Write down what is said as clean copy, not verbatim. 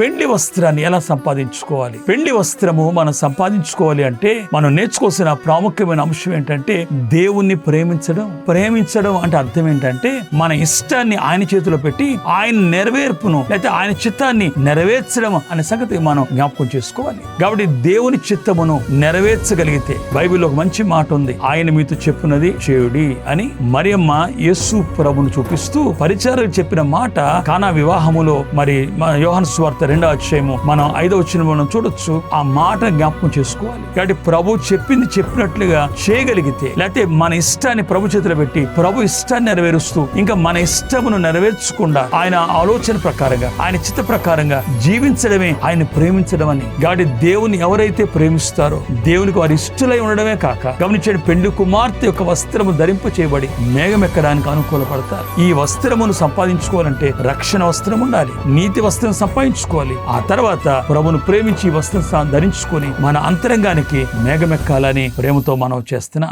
పెండ్లి వస్త్రాన్ని ఎలా సంపాదించుకోవాలి? పెండ్లి వస్త్రము మనం సంపాదించుకోవాలి అంటే మనం నేర్చుకోవాల్సిన ప్రాముఖ్యమైన అంశం ఏంటంటే దేవుణ్ణి ప్రేమించడం అంటే అర్థం ఏంటంటే మన ఇష్టాన్ని ఆయన చేతిలో పెట్టి ఆయన నెరవేర్పును లేకపోతే ఆయన చిత్తాన్ని నెరవేర్చడం అనే సంగతి మనం జ్ఞాపకం చేసుకోవాలి. కాబట్టి దేవుని చిత్తమును నెరవేర్చగలిగితే బైబిల్లో ఒక మంచి మాట ఉంది, ఆయన మీతో చెప్పున్నది చేయుడి అని. మరియమ్మ యేసు ప్రభును చూపిస్తూ పరిచారకులు చెప్పిన మాట కానా వివాహములో మరి యోహాను సువార్త 2వ అధ్యాయము మనం 5వ వచనంలో మనం చూడొచ్చు. ఆ మాట జ్ఞాపకం చేసుకోవాలి. కాబట్టి ప్రభు చెప్పింది చెప్పినట్లుగా చేయగలిగితే లేకపోతే మన ఇష్టాన్ని ప్రభు చేతిలో పెట్టి ప్రభు ఇష్టాన్ని నెరవేరుస్తూ ఇంకా మన ఇష్టమును నెరవేర్చకుండా ఆయన ఆలోచన ప్రకారంగా ఆయన చిత్త ప్రకారంగా జీవించడమే ఆయన ప్రేమించడం అని. కాబట్టి దేవుని ఎవరైతే ప్రేమిస్తారో దేవునికి వారి ఇష్టలై ఉండడమే కాక గమనించండి, పెండ్లి కుమార్తె యొక్క వస్త్రము ధరింప చేయబడి మేఘం ఎక్కడానికి అనుకూలపడతారు. ఈ వస్త్రమును సంపాదించుకోవాలంటే రక్షణ వస్త్రం ఉండాలి, నీతి వస్త్రం సంపాదించుకోవాలి. ఆ తర్వాత ప్రభును ప్రేమించి ఈ వస్త్రం ధరించుకొని మన అంతరంగానికి మేఘమెక్కాలని ప్రేమతో మనం చేస్తున్నాం.